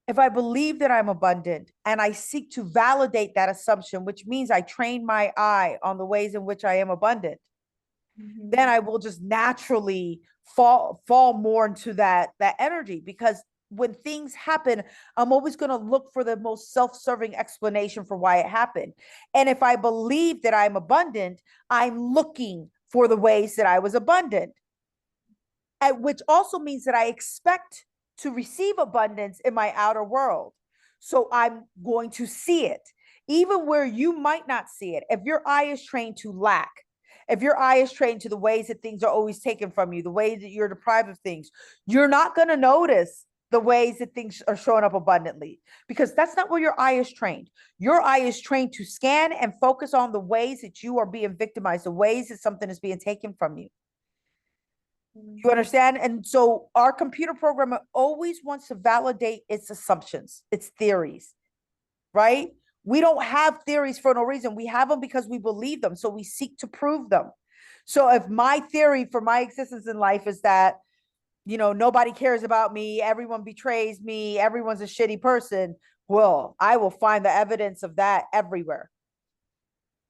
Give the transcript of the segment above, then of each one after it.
If I believe that I'm abundant and I seek to validate that assumption, which means I train my eye on the ways in which I am abundant, Mhm. then I will just naturally fall more into that energy, because when things happen, I'm always going to look for the most self-serving explanation for why it happened. And if I believe that I'm abundant, I'm looking for the ways that I was abundant, which also means that I expect to receive abundance in my outer world. So I'm going to see it, even where you might not see it. If your eye is trained to lack, if your eye is trained to the ways that things are always taken from you, the ways that you're deprived of things, you're not going to notice the ways that things are showing up abundantly, because that's not where your eye is trained. Your eye is trained to scan and focus on the ways that you are being victimized, the ways that something is being taken from you. You understand? And so our computer programmer always wants to validate its assumptions, its theories, right? We don't have theories for no reason. We have them because we believe them. So we seek to prove them. So if my theory for my existence in life is that, nobody cares about me, everyone betrays me, everyone's a shitty person, well, I will find the evidence of that everywhere,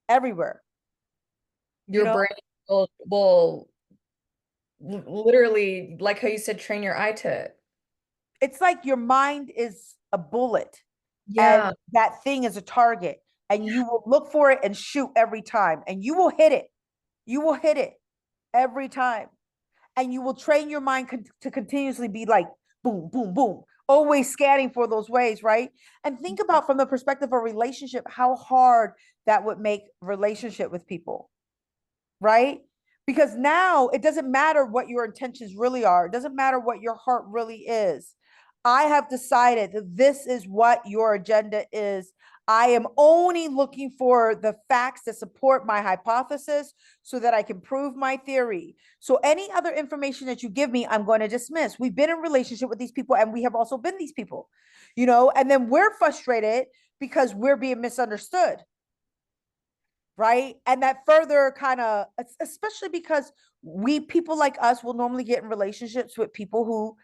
everywhere, you Your know? brain will literally, like how you said, train your eye to it. It's like your mind is a bullet and Yeah. that thing is a target, and you will look for it and shoot every time, and you will hit it. You will hit it every time, and you will train your mind to continuously be like boom, boom, boom, always scanning for those ways, right? And think about, from the perspective of a relationship, how hard that would make relationship with people, right? Because now it doesn't matter what your intentions really are. It doesn't matter what your heart really is. I have decided that this is what your agenda is. I am only looking for the facts that support my hypothesis so that I can prove my theory. So any other information that you give me, I'm going to dismiss. We've been in relationship with these people and we have also been these people, and then we're frustrated because we're being misunderstood, right? And that further kind of, especially because people like us will normally get in relationships with people who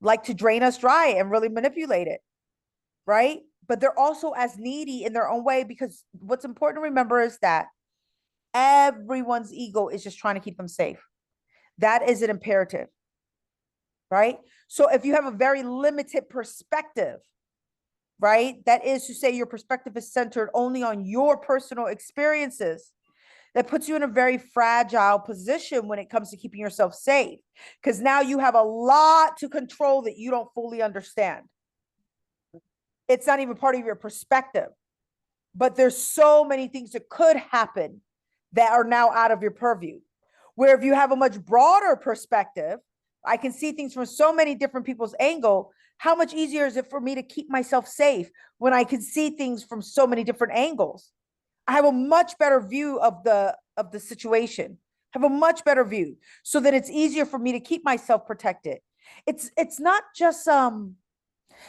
like to drain us dry and really manipulate it, right? But they're also as needy in their own way, because what's important to remember is that everyone's ego is just trying to keep them safe. That is an imperative, right? So if you have a very limited perspective, right, that is to say your perspective is centered only on your personal experiences, that puts you in a very fragile position when it comes to keeping yourself safe, because now you have a lot to control that you don't fully understand. It's not even part of your perspective, but there's so many things that could happen that are now out of your purview. Where if you have a much broader perspective, I can see things from so many different people's angle. How much easier is it for me to keep myself safe when I can see things from so many different angles? I have a much better view of the situation. Have a much better view, so that it's easier for me to keep myself protected. It's not just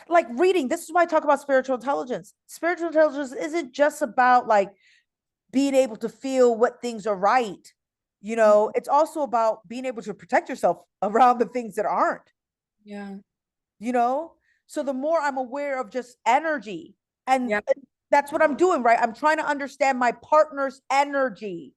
like reading. This is why I talk about spiritual intelligence. Spiritual intelligence isn't just about like being able to feel what things are right. It's also about being able to protect yourself around the things that aren't, Yeah. you know? So the more I'm aware of just energy, and Yeah. that's what I'm doing, right? I'm trying to understand my partner's energy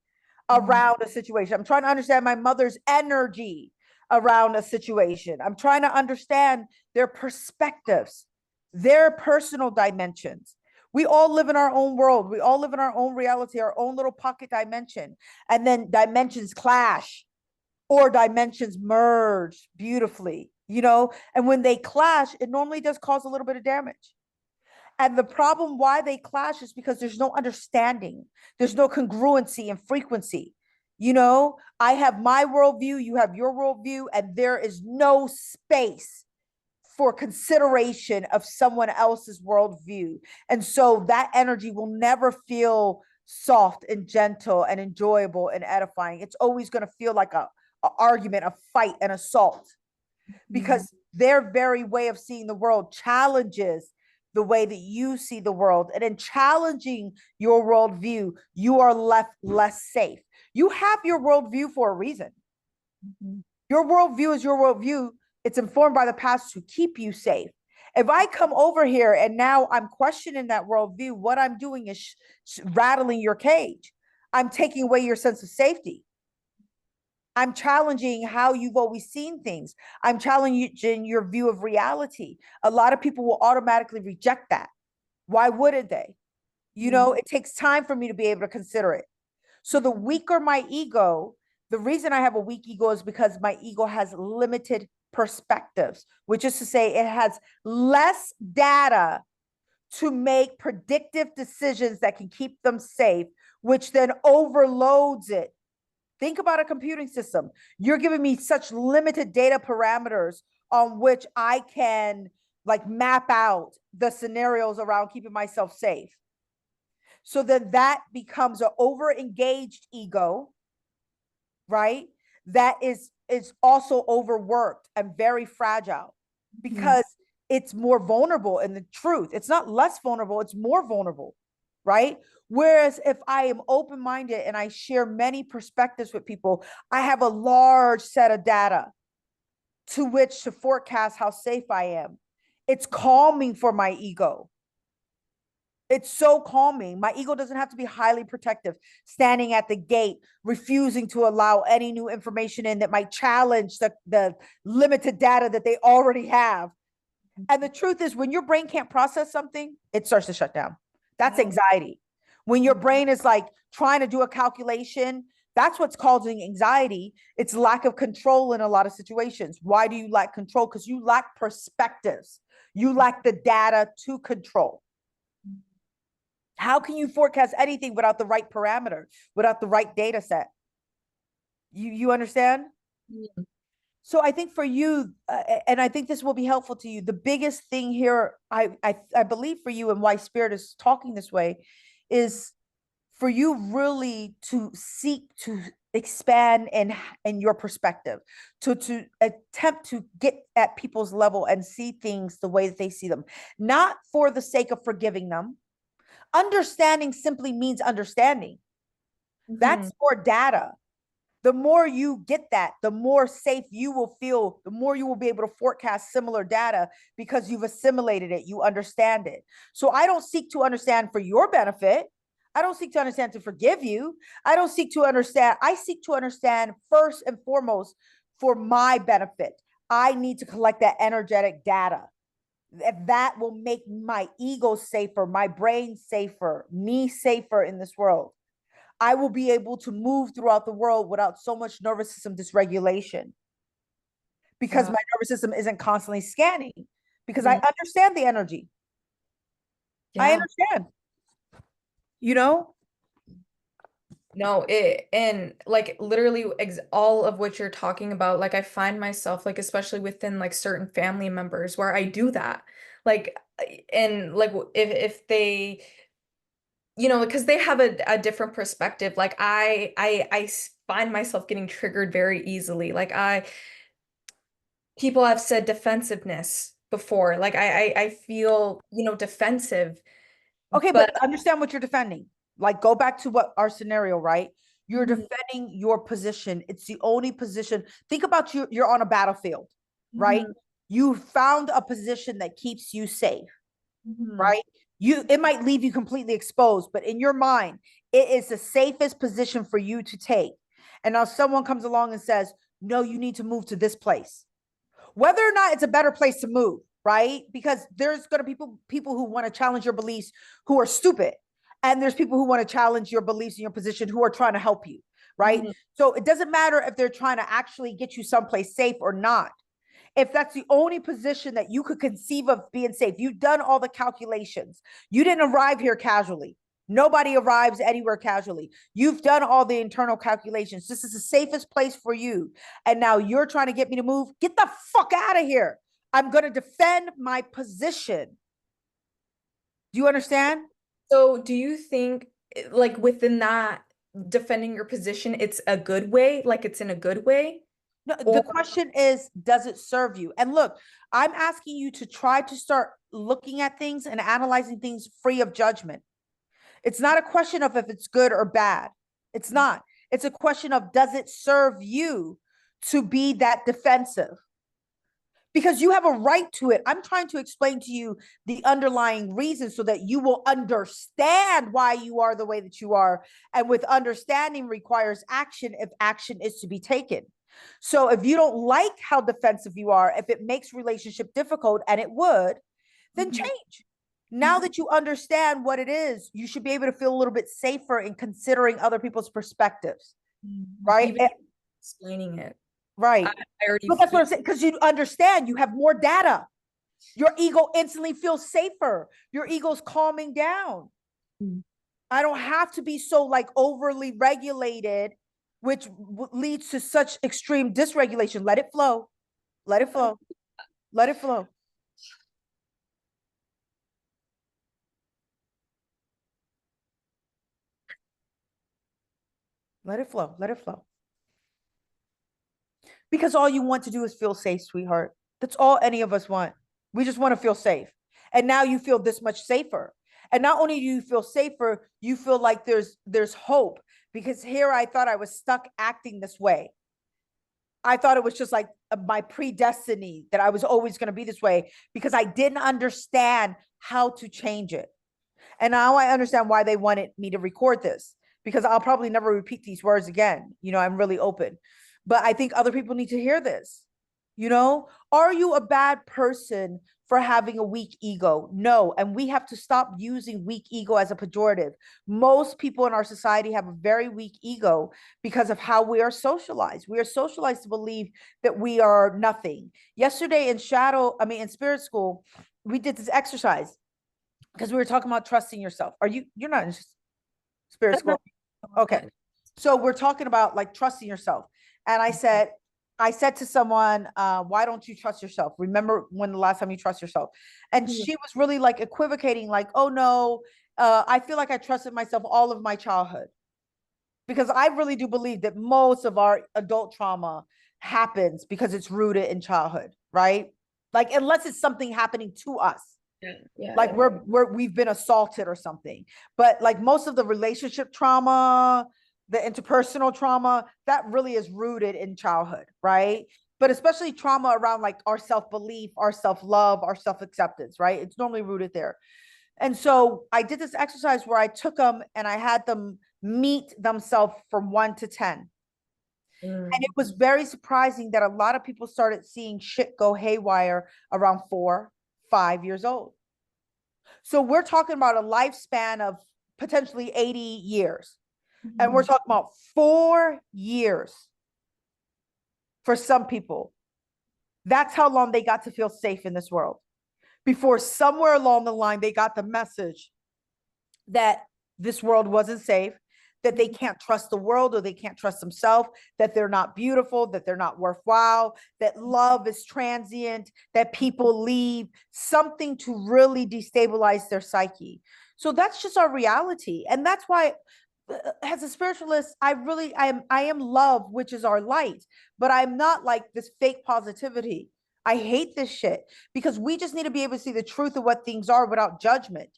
Mhm. around a situation. I'm trying to understand my mother's energy around a situation. I'm trying to understand their perspectives, their personal dimensions. We all live in our own world. We all live in our own reality, our own little pocket dimension. And then dimensions clash or dimensions merge beautifully, and when they clash, it normally does cause a little bit of damage. And the problem why they clash is because there's no understanding, there's no congruency and frequency. I have my worldview, you have your worldview, and there is no space for consideration of someone else's worldview. And so that energy will never feel soft and gentle and enjoyable and edifying. It's always going to feel like a argument, a fight, an assault, Mhm. because their very way of seeing the world challenges the way that you see the world. And in challenging your worldview, you are left less safe. You have your worldview for a reason. Mhm. Your worldview is your worldview. It's informed by the past to keep you safe. If I come over here and now I'm questioning that worldview, what I'm doing is rattling your cage. I'm taking away your sense of safety. I'm challenging how you've always seen things. I'm challenging your view of reality. A lot of people will automatically reject that. Why wouldn't they? You Mhm. know, it takes time for me to be able to consider it. So the weaker my ego, the reason I have a weak ego is because my ego has limited perspectives, which is to say it has less data to make predictive decisions that can keep them safe, which then overloads it. Think about a computing system. You're giving me such limited data parameters on which I can like map out the scenarios around keeping myself safe. So then that becomes an over engaged ego, right? That is also overworked and very fragile Mhm. because it's more vulnerable in the truth. It's not less vulnerable, it's more vulnerable, right? Whereas if I am open minded and I share many perspectives with people, I have a large set of data to which to forecast how safe I am. It's calming for my ego. It's so calming. My ego doesn't have to be highly protective, standing at the gate, refusing to allow any new information in that might challenge the limited data that they already have. And the truth is, when your brain can't process something, it starts to shut down. That's Yeah. anxiety. When your brain is like trying to do a calculation, that's what's causing anxiety. It's lack of control in a lot of situations. Why do you lack control? Because you lack perspectives, you lack the data to control. How can you forecast anything without the right parameter, without the right data set? You understand? Mhm. So I think for you, and I think this will be helpful to you. The biggest thing here, I believe for you, and why Spirit is talking this way, is for you really to seek to expand in your perspective, to attempt to get at people's level and see things the way that they see them, not for the sake of forgiving them. Understanding simply means understanding. Mhm. That's more data. The more you get that, the more safe you will feel, the more you will be able to forecast similar data because you've assimilated it, you understand it. So I don't seek to understand for your benefit. I don't seek to understand to forgive you. I don't seek to understand. I seek to understand first and foremost for my benefit. I need to collect that energetic data. That will make my ego safer, my brain safer, me safer in this world. I will be able to move throughout the world without so much nervous system dysregulation because Yeah. my nervous system isn't constantly scanning because I Mhm. understand the energy. I Yeah. understand, you know? No, it and like literally ex all of what you're talking about, like I find myself like especially within like certain family members where I do that. Like and like if they because they have a different perspective. Like find myself getting triggered very easily. Like I people have said defensiveness before. Like I feel, defensive, Okay, but but understand what you're defending. Like, go back to what our scenario, right? You're Mhm. defending your position. It's the only position. Think about you, you're on a battlefield, right? Mhm. You found a position that keeps you safe, Mhm. right? It might leave you completely exposed, but in your mind, it is the safest position for you to take. And now someone comes along and says, no, you need to move to this place. Whether or not it's a better place to move, right? Because there's going to be people who want to challenge your beliefs who are stupid. And there's people who want to challenge your beliefs and your position who are trying to help you, right? Mhm. So it doesn't matter if they're trying to actually get you someplace safe or not. If that's the only position that you could conceive of being safe, you've done all the calculations. You didn't arrive here casually. Nobody arrives anywhere casually. You've done all the internal calculations. This is the safest place for you. And now you're trying to get me to move. Get the fuck out of here. I'm going to defend my position. Do you understand? So do you think like within that defending your position, it's a good way, like it's in a good way? No, the Or question is, does it serve you? And look, I'm asking you to try to start looking at things and analyzing things free of judgment. It's not a question of if it's good or bad. It's not. It's a question of does it serve you to be that defensive? because you have a right to it. I'm trying to explain to you the underlying reason so that you will understand why you are the way that you are. And with understanding requires action if action is to be taken. So if you don't like how defensive you are, if it makes relationship difficult, and it would, then change. Now that you understand what it is, you should be able to feel a little bit safer in considering other people's perspectives, right? Even explaining it. I Right. already But that's what feel I'm saying, because you understand, you have more data. Your ego instantly feels safer. Your ego's calming down. I don't have to be so like overly regulated, which leads to such extreme dysregulation. Let it flow. Let it flow. Let it flow. Let it flow. Let it flow. Because all you want to do is feel safe, sweetheart. That's all any of us want. We just want to feel safe. And now you feel this much safer. And not only do you feel safer, you feel like there's hope, because here I thought I was stuck acting this way. I thought it was just like my predestiny that I was always going to be this way because I didn't understand how to change it. And now I understand why they wanted me to record this, because I'll probably never repeat these words again. I'm really open. But I think other people need to hear this. Are you a bad person for having a weak ego? No. And we have to stop using weak ego as a pejorative. Most people in our society have a very weak ego because of how we are socialized. We are socialized to believe that we are nothing. Yesterday in spirit school, we did this exercise because we were talking about trusting yourself. You're not in spirit school? Okay. So we're talking about like trusting yourself. And I said to someone, why don't you trust yourself? Remember when the last time you trust yourself? And she was really like equivocating, like, oh no, I feel like I trusted myself all of my childhood. Because I really do believe that most of our adult trauma happens because it's rooted in childhood, right? Like, unless it's something happening to us. Like we've been assaulted or something. But like most of the relationship trauma, the interpersonal trauma, that really is rooted in childhood, right? But especially trauma around like our self-belief, our self-love, our self-acceptance, right? It's normally rooted there. And so I did this exercise where I took them and I had them meet themselves from 1 to 10. And it was very surprising that a lot of people started seeing shit go haywire around 4, 5 years old. So we're talking about a lifespan of potentially 80 years. And we're talking about 4 years for some people. That's how long they got to feel safe in this world. Before somewhere along the line, they got the message that this world wasn't safe, that they can't trust the world or they can't trust themselves, that they're not beautiful, that they're not worthwhile, that love is transient, that people leave, something to really destabilize their psyche. So that's just our reality. And that's why as a spiritualist, I am love, which is our light, but I'm not like this fake positivity. I hate this shit because we just need to be able to see the truth of what things are without judgment.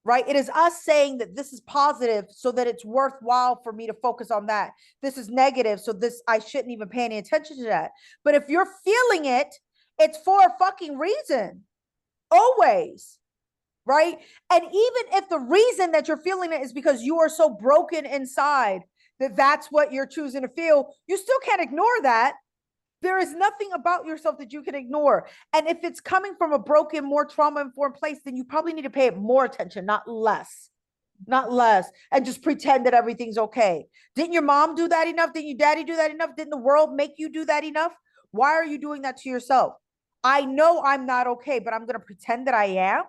Right? It is us saying that this is positive so that it's worthwhile for me to focus on that. This is negative, so this I shouldn't even pay any attention to that. But if you're feeling it, it's for a fucking reason. Always. Right? And even if the reason that you're feeling it is because you are so broken inside that that's what you're choosing to feel, you still can't ignore that. There is nothing about yourself that you can ignore. And if it's coming from a broken, more trauma-informed place, then you probably need to pay it more attention, not less. Not less. And just pretend that everything's okay. Didn't your mom do that enough? Didn't your daddy do that enough? Didn't the world make you do that enough? Why are you doing that to yourself? I know I'm not okay, but I'm going to pretend that I am.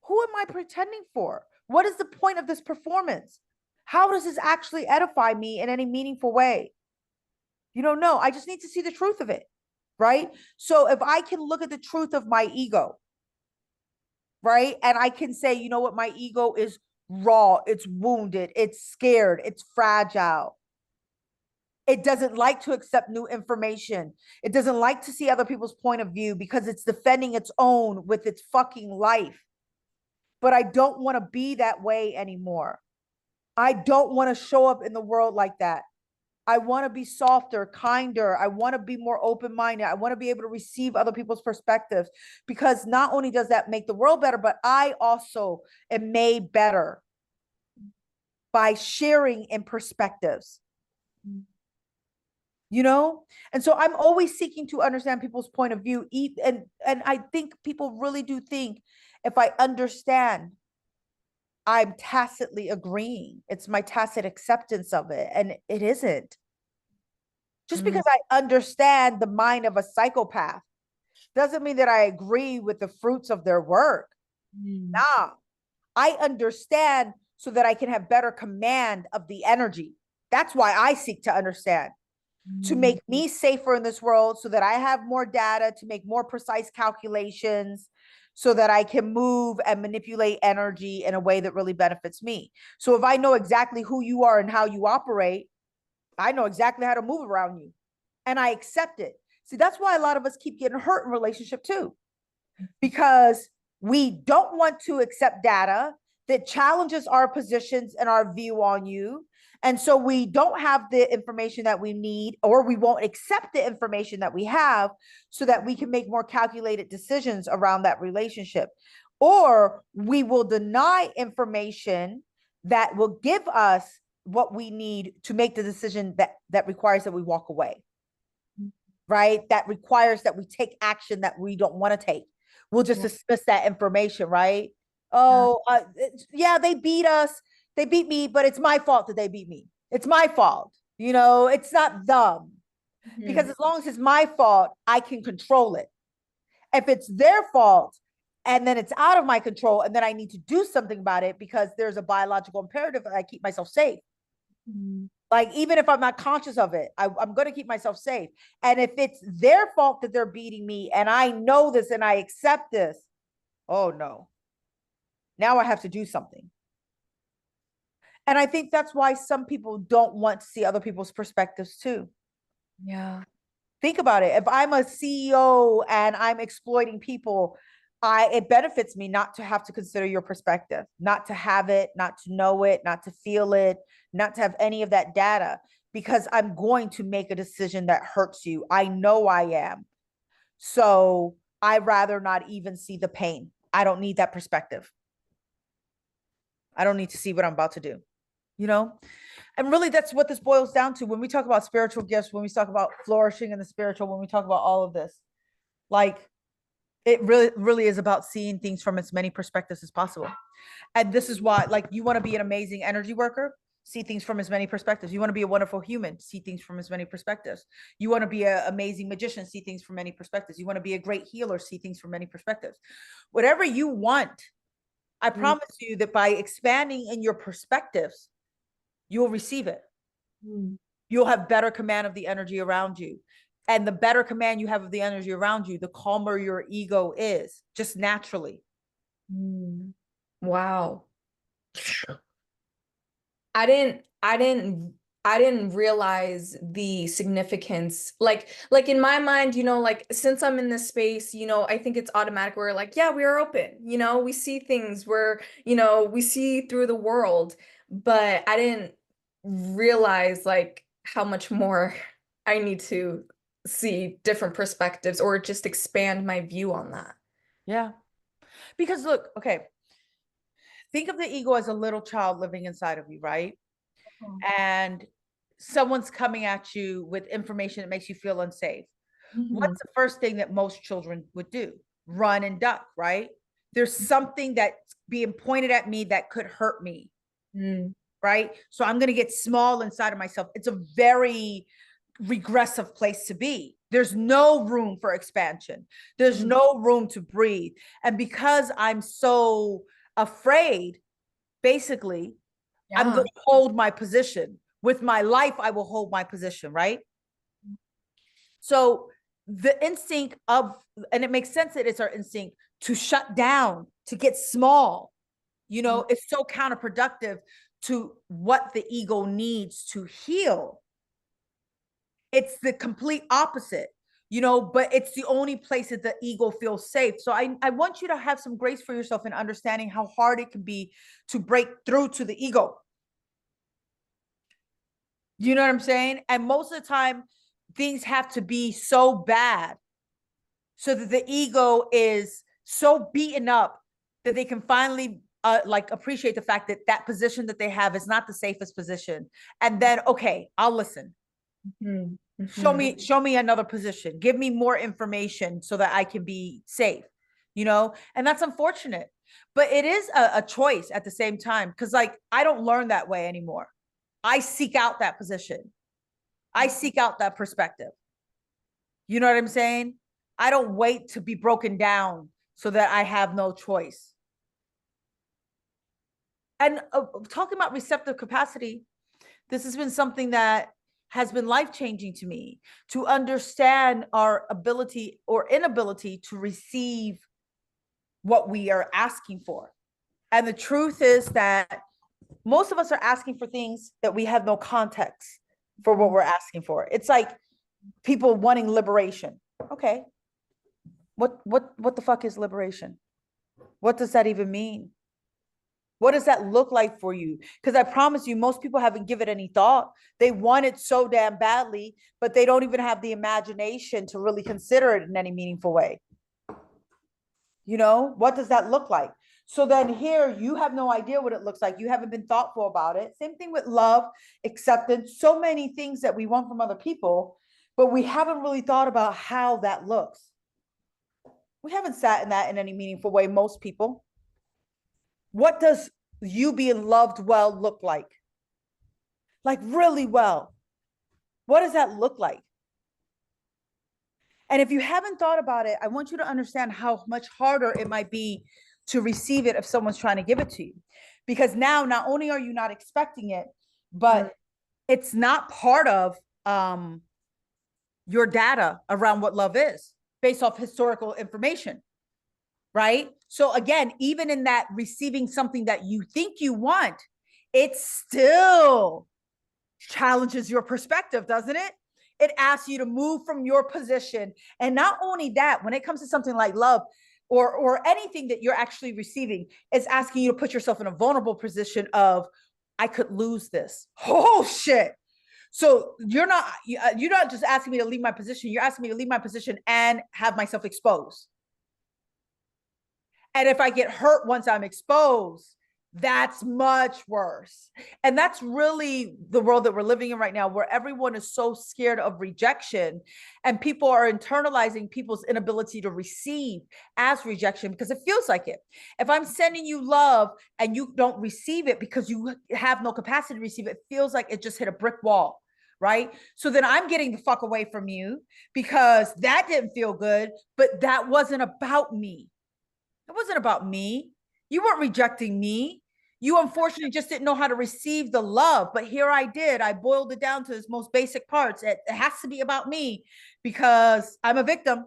Who am I pretending for? What is the point of this performance? How does this actually edify me in any meaningful way? No, I just need to see the truth of it. Right? So if I can look at the truth of my ego, right? And I can say, you know what? My ego is raw, it's wounded, it's scared, it's fragile. It doesn't like to accept new information. It doesn't like to see other people's point of view because it's defending its own with its fucking life. But I don't want to be that way anymore. I don't want to show up in the world like that. I want to be softer, kinder. I want to be more open-minded. I want to be able to receive other people's perspectives, because not only does that make the world better, but I also am made better by sharing in perspectives, you know? And so I'm always seeking to understand people's point of view. And I think people really do think if I understand, I'm tacitly agreeing. It's my tacit acceptance of it. And it isn't. Just Mm, because I understand the mind of a psychopath doesn't mean that I agree with the fruits of their work. mm, Nah, I understand so that I can have better command of the energy. That's why I seek to understand, to mm, make me safer in this world, so that I have more data to make more precise calculations, so that I can move and manipulate energy in a way that really benefits me. So if I know exactly who you are and how you operate, I know exactly how to move around you, and I accept it. See, that's why a lot of us keep getting hurt in relationship too, because we don't want to accept data that challenges our positions and our view on you. And so we don't have the information that we need, or we won't accept the information that we have, so that we can make more calculated decisions around that relationship. Or we will deny information that will give us what we need to make the decision that requires that we walk away, right? That requires that we take action that we don't want to take. We'll just yeah, dismiss that information, right? yeah, Oh, yeah, they beat us. They beat me, but it's my fault that they beat me. It's my fault. You know, it's not them. Because mhm, as long as it's my fault, I can control it. If it's their fault, and then it's out of my control, and then I need to do something about it because there's a biological imperative that I keep myself safe. mhm, Like, even if I'm not conscious of it, I'm going to keep myself safe. And if it's their fault that they're beating me, and I know this and I accept this, oh no, now I have to do something. And I think that's why some people don't want to see other people's perspectives too. yeah, Think about it. If I'm a CEO and I'm exploiting people, it benefits me not to have to consider your perspective, not to have it, not to know it, not to feel it, not to have any of that data, because I'm going to make a decision that hurts you. I know I am. So I rather not even see the pain. I don't need that perspective. I don't need to see what I'm about to do, you know? And really, that's what this boils down to when we talk about spiritual gifts, when we talk about flourishing in the spiritual, when we talk about all of this. Like, it really is about seeing things from as many perspectives as possible. And this is why, like, you want to be an amazing energy worker, see things from as many perspectives. You want to be a wonderful human, see things from as many perspectives. You want to be an amazing magician, see things from many perspectives. You want to be a great healer, see things from many perspectives. Whatever you want, I mm, promise you that by expanding in your perspectives, you'll receive it. mm, You'll have better command of the energy around you. And the better command you have of the energy around you, the calmer your ego is, just naturally. mm. Wow. I didn't realize the significance. Like in my mind, like since I'm in this space, I think it's automatic. We're like, yeah, we are open. We see things we see through the world. But I didn't realize like how much more I need to see different perspectives or just expand my view on that. Yeah. Because look, okay, think of the ego as a little child living inside of you, right? And someone's coming at you with information that makes you feel unsafe. Mhm. What's the first thing that most children would do? Run and duck, right? There's something that's being pointed at me that could hurt me, Mm, right? So I'm going to get small inside of myself. It's a very regressive place to be. There's no room for expansion. There's mm, no room to breathe. And because I'm so afraid, basically, I'm going yeah. to hold my position. With my life, I will hold my position, right? So the instinct of, and it makes sense that it's our instinct to shut down, to get small, it's so counterproductive to what the ego needs to heal. It's the complete opposite, but it's the only place that the ego feels safe. So I want you to have some grace for yourself in understanding how hard it can be to break through to the ego. You know what I'm saying? And most of the time, things have to be so bad so that the ego is so beaten up that they can finally like appreciate the fact that that position that they have is not the safest position. And then, okay, I'll listen. Mm-hmm. Show me another position. Give me more information so that I can be safe, you know? And that's unfortunate. But it is a choice at the same time. Cause like I don't learn that way anymore. I seek out that position. I seek out that perspective. You know what I'm saying? I don't wait to be broken down so that I have no choice. And talking about receptive capacity, this has been something that has been life changing to me, to understand our ability or inability to receive what we are asking for. And the truth is that most of us are asking for things that we have no context for what we're asking for. It's like people wanting liberation. Okay. What the fuck is liberation? What does that even mean? What does that look like for you? Because I promise you, most people haven't given any thought. They want it so damn badly, but they don't even have the imagination to really consider it in any meaningful way. You know, what does that look like? So then here, you have no idea what it looks like. You haven't been thoughtful about it. Same thing with love, acceptance, so many things that we want from other people, but we haven't really thought about how that looks. We haven't sat in that in any meaningful way, most people. What does you being loved well look like? Like really well. What does that look like? And if you haven't thought about it, I want you to understand how much harder it might be to receive it if someone's trying to give it to you. Because now, not only are you not expecting it, but it's not part of your data around what love is based off historical information. Right. So again, even in that receiving something that you think you want, it still challenges your perspective, doesn't it? It asks you to move from your position. And not only that, when it comes to something like love or anything that you're actually receiving, it's asking you to put yourself in a vulnerable position of, I could lose this. Oh shit. So you're not just asking me to leave my position, you're asking me to leave my position and have myself exposed. And if I get hurt once I'm exposed, that's much worse. And that's really the world that we're living in right now, where everyone is so scared of rejection and people are internalizing people's inability to receive as rejection because it feels like it. If I'm sending you love and you don't receive it because you have no capacity to receive it, it feels like it just hit a brick wall. Right. So then I'm getting the fuck away from you because that didn't feel good, but that wasn't about me. It wasn't about me. You weren't rejecting me. You unfortunately just didn't know how to receive the love. But here I did. I boiled it down to its most basic parts. It has to be about me because I'm a victim,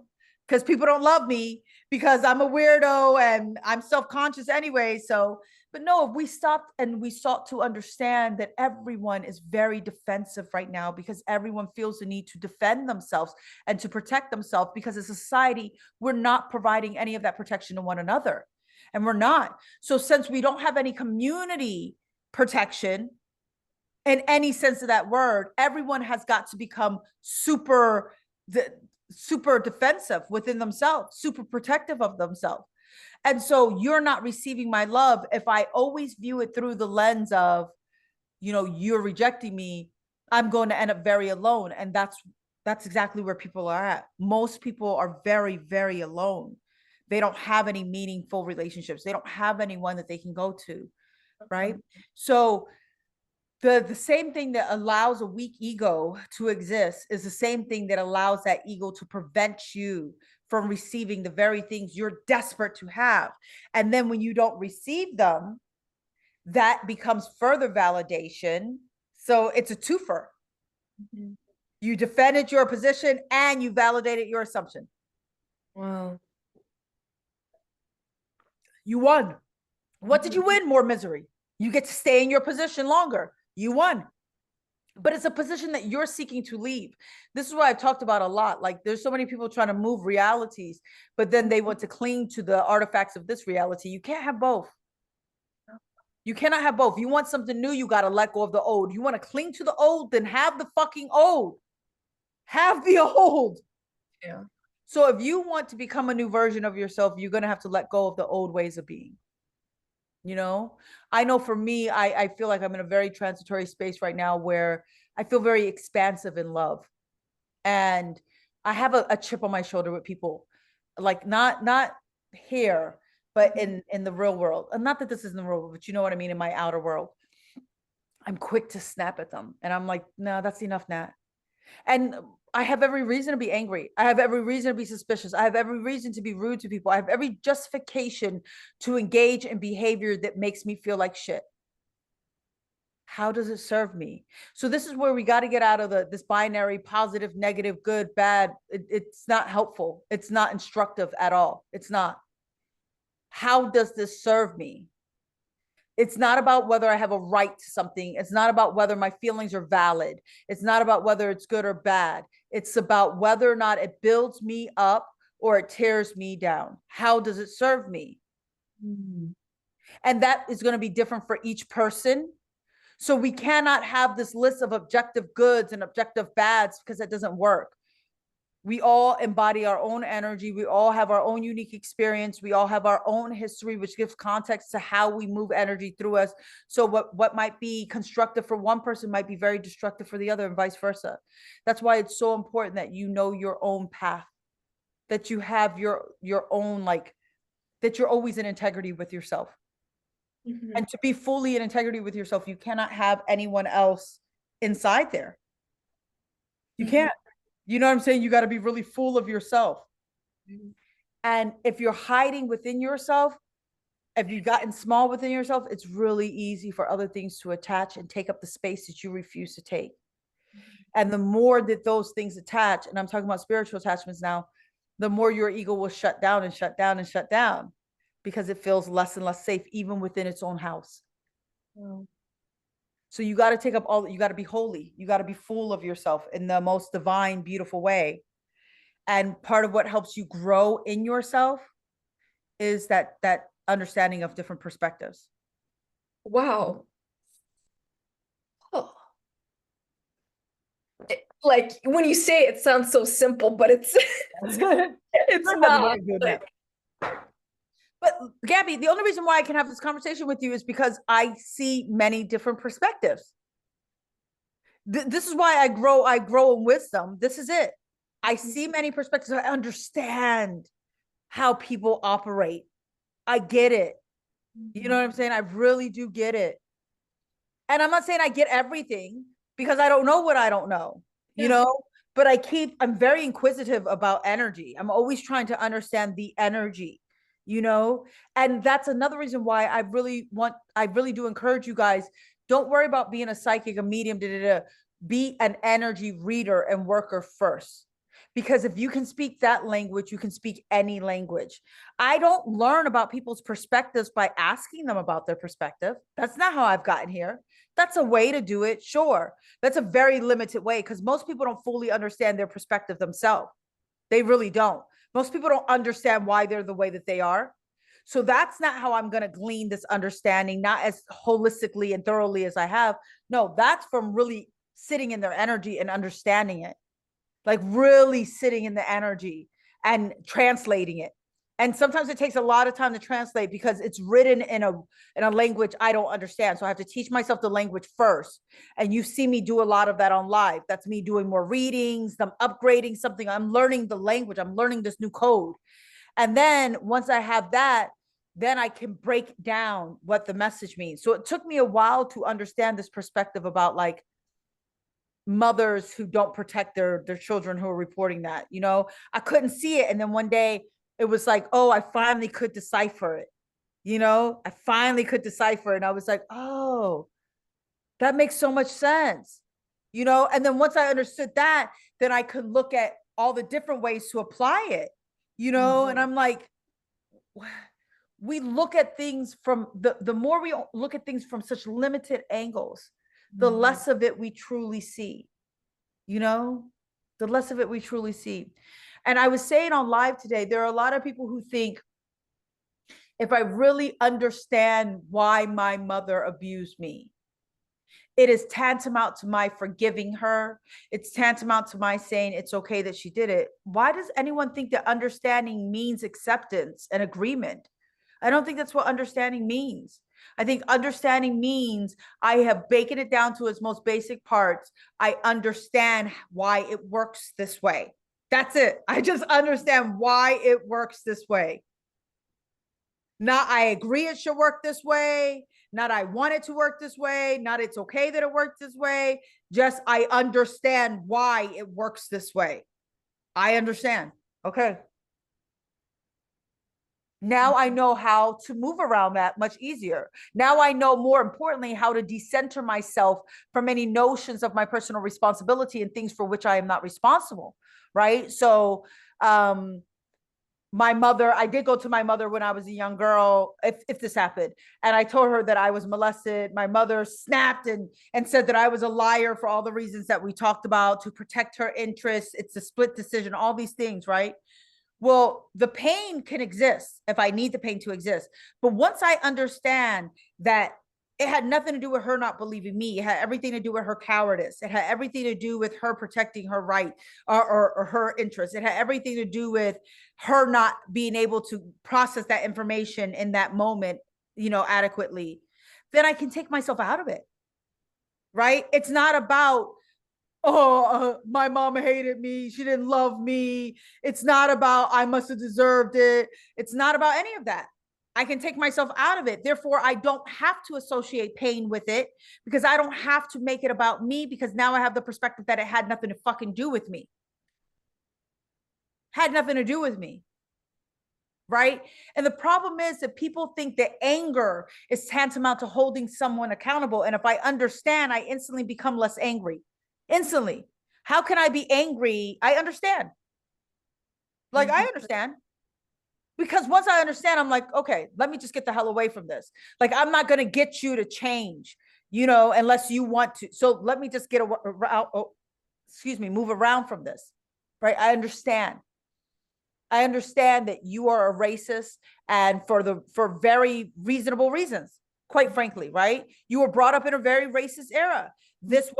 because people don't love me, because I'm a weirdo and I'm self conscious anyway. So, but no, if we stopped and we sought to understand that everyone is very defensive right now because everyone feels the need to defend themselves and to protect themselves because as a society, we're not providing any of that protection to one another. And we're not. So since we don't have any community protection in any sense of that word, everyone has got to become super defensive within themselves, super protective of themselves. And so you're not receiving my love if I always view it through the lens of, you know, you're rejecting me, I'm going to end up very alone. And that's exactly where people are at. Most people are very, very alone. They don't have any meaningful relationships. They don't have anyone that they can go to, right? So the same thing that allows a weak ego to exist is the same thing that allows that ego to prevent you from receiving the very things you're desperate to have. And then when you don't receive them, that becomes further validation. So it's a twofer. Mm-hmm. You defended your position and you validated your assumption. Wow. You won. What did you win? More misery. You get to stay in your position longer. You won. But it's a position that you're seeking to leave. This is what I've talked about a lot. Like there's so many people trying to move realities, but then they want to cling to the artifacts of this reality. You can't have both. You cannot have both. You want something new, you got to let go of the old. You want to cling to the old, then have the fucking old. Have the old. Yeah. So if you want to become a new version of yourself, you're going to have to let go of the old ways of being. You know, I know for me, I feel like I'm in a very transitory space right now where I feel very expansive in love. And I have a chip on my shoulder with people, like not here, but in the real world. And not that this is in the real world, but you know what I mean, in my outer world. I'm quick to snap at them. And I'm like, no, that's enough, Nat. And I have every reason to be angry. I have every reason to be suspicious. I have every reason to be rude to people. I have every justification to engage in behavior that makes me feel like shit. How does it serve me? So this is where we got to get out of this binary, positive, negative, good, bad. It's not helpful. It's not instructive at all. It's not. How does this serve me? It's not about whether I have a right to something. It's not about whether my feelings are valid. It's not about whether it's good or bad. It's about whether or not it builds me up or it tears me down. How does it serve me? Mm-hmm. And that is going to be different for each person. So we cannot have this list of objective goods and objective bads because that doesn't work. We all embody our own energy. We all have our own unique experience. We all have our own history, which gives context to how we move energy through us. So what might be constructive for one person might be very destructive for the other, and vice versa. That's why it's so important that you know your own path, that you have your own, like, that you're always in integrity with yourself. Mm-hmm. And to be fully in integrity with yourself, you cannot have anyone else inside there. You can't. You know what I'm saying? You got to be really full of yourself. And if you're hiding within yourself, if you've gotten small within yourself, it's really easy for other things to attach and take up the space that you refuse to take. And the more that those things attach, and I'm talking about spiritual attachments now, the more your ego will shut down and shut down and shut down because it feels less and less safe, even within its own house. Wow. So you got to take up all, you got to be holy. You got to be full of yourself in the most divine, beautiful way. And part of what helps you grow in yourself is that understanding of different perspectives. Wow. Oh. Like when you say it, it sounds so simple, but it's it's not. Like, but Gabby, the only reason why I can have this conversation with you is because I see many different perspectives. This is why I grow in wisdom. This is it. I see many perspectives. I understand how people operate. I get it. You know what I'm saying? I really do get it. And I'm not saying I get everything because I don't know what I don't know, you know, but I'm very inquisitive about energy. I'm always trying to understand the energy, you know, and that's another reason why I really do encourage you guys. Don't worry about being a psychic, a medium, be an energy reader and worker first. Because if you can speak that language, you can speak any language. I don't learn about people's perspectives by asking them about their perspective. That's not how I've gotten here. That's a way to do it, sure. That's a very limited way because most people don't fully understand their perspective themselves. They really don't. Most people don't understand why they're the way that they are. So that's not how I'm going to glean this understanding, not as holistically and thoroughly as I have. No, that's from really sitting in their energy and understanding it, like really sitting in the energy and translating it. And sometimes it takes a lot of time to translate because it's written in a language I don't understand. So I have to teach myself the language first. And you see me do a lot of that on live. That's me doing more readings. I'm upgrading something. I'm learning the language. I'm learning this new code. And then once I have that, then I can break down what the message means. So it took me a while to understand this perspective about like mothers who don't protect their children who are reporting that, you know. I couldn't see it, and then one day it was like, oh, I finally could decipher it, you know. I finally could decipher it, and I was like, oh, that makes so much sense, you know. And then once I understood that, then I could look at all the different ways to apply it, you know. And I'm like, we look at things from the more we look at things from such limited angles, the less of it we truly see, you know, the less of it we truly see. And I was saying on live today, there are a lot of people who think if I really understand why my mother abused me, it is tantamount to my forgiving her. It's tantamount to my saying it's okay that she did it. Why does anyone think that understanding means acceptance and agreement? I don't think that's what understanding means. I think understanding means I have broken it down to its most basic parts. I understand why it works this way. That's it. I just understand why it works this way. Not I agree it should work this way, not I want it to work this way, not it's okay that it works this way. Just I understand why it works this way. I understand. Okay. Now I know how to move around that much easier. Now I know, more importantly, how to decenter myself from any notions of my personal responsibility and things for which I am not responsible. Right. So, my mother, I did go to my mother when I was a young girl, if this happened, and I told her that I was molested. My mother snapped and said that I was a liar for all the reasons that we talked about, to protect her interests. It's a split decision, all these things, right? Well, the pain can exist if I need the pain to exist. But once I understand that it had nothing to do with her not believing me, it had everything to do with her cowardice, it had everything to do with her protecting her right, or her interests, it had everything to do with her not being able to process that information in that moment, adequately, then I can take myself out of it. Right? It's not about, oh, my mom hated me, she didn't love me. It's not about I must have deserved it. It's not about any of that. I can take myself out of it. Therefore, I don't have to associate pain with it, because I don't have to make it about me, because now I have the perspective that it had nothing to fucking do with me. Had nothing to do with me. Right? And the problem is that people think that anger is tantamount to holding someone accountable. And if I understand, I instantly become less angry. Instantly. How can I be angry? I understand. Like, I understand. Because once I understand, I'm like, okay, let me just get the hell away from this. Like, I'm not going to get you to change, unless you want to. So let me just get around, move around from this. Right? I understand. I understand that you are a racist, and for very reasonable reasons, quite frankly, right? You were brought up in a very racist era. These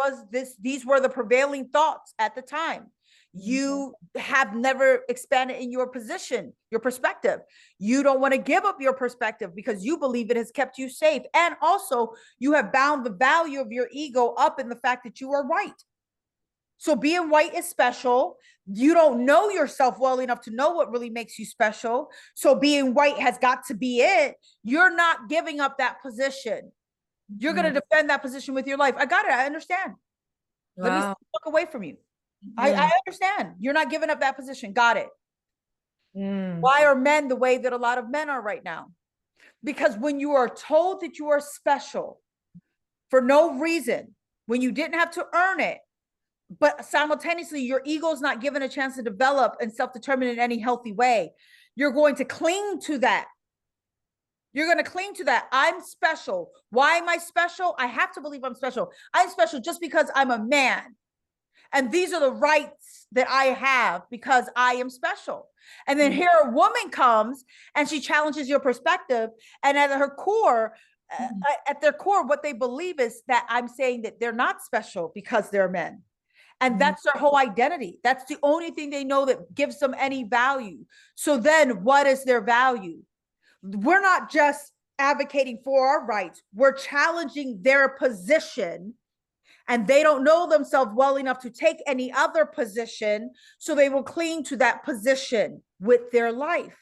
were the prevailing thoughts at the time. You have never expanded in your position, your perspective. You don't want to give up your perspective because you believe it has kept you safe. And also, you have bound the value of your ego up in the fact that you are white. So being white is special. You don't know yourself well enough to know what really makes you special. So being white has got to be it. You're not giving up that position. You're going to defend that position with your life. I got it. I understand. Let me look away from you. I understand. You're not giving up that position. Got it. Why are men the way that a lot of men are right now? Because when you are told that you are special for no reason, when you didn't have to earn it, but simultaneously your ego is not given a chance to develop and self-determine in any healthy way, you're going to cling to that. You're going to cling to that. I'm special. Why am I special? I have to believe I'm special. I'm special just because I'm a man. And these are the rights that I have because I am special. And then here a woman comes and she challenges your perspective. And at her core, at their core, what they believe is that I'm saying that they're not special because they're men. And that's their whole identity. That's the only thing they know that gives them any value. So then what is their value? We're not just advocating for our rights. We're challenging their position, and they don't know themselves well enough to take any other position. So they will cling to that position with their life.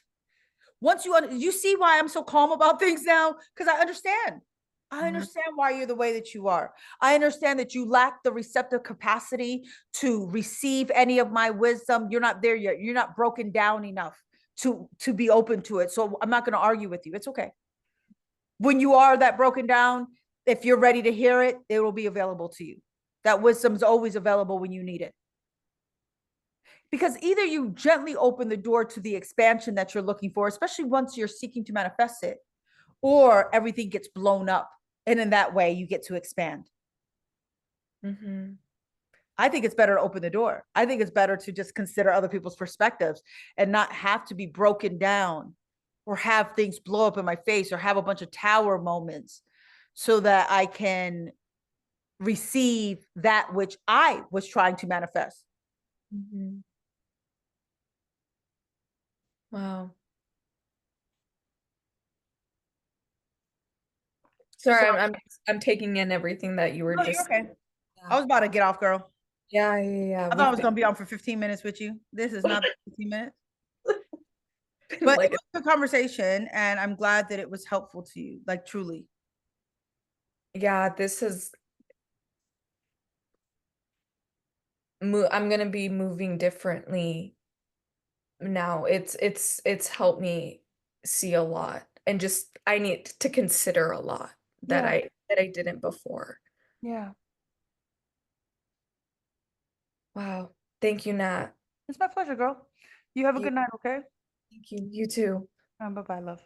Once you see why I'm so calm about things now, because I understand. I understand why you're the way that you are. I understand that you lack the receptive capacity to receive any of my wisdom. You're not there yet. You're not broken down enough to be open to it. So I'm not going to argue with you. It's okay. When you are that broken down, if you're ready to hear it, it will be available to you. That wisdom is always available when you need it. Because either you gently open the door to the expansion that you're looking for, especially once you're seeking to manifest it, or everything gets blown up. And in that way, you get to expand. I think it's better to open the door. I think it's better to just consider other people's perspectives and not have to be broken down or have things blow up in my face or have a bunch of tower moments so that I can receive that which I was trying to manifest. Mhm. Wow. So Sorry, I'm taking in everything that you were no, you're just. okay. I Yeah. was about to get off, girl. Yeah, yeah, yeah. I thought I We've was gonna be on for 15 minutes with you. This is not 15 minutes. been But it like, was a good conversation, and I'm glad that it was helpful to you, like truly. yeah, this is I'm gonna be moving differently now. It's helped me see a lot and just I need to consider a lot Yeah, that I didn't before. yeah. Wow. Thank you, Nat. It's my pleasure, girl. You have a You, good night, okay? thank you. You too. Bye bye, love.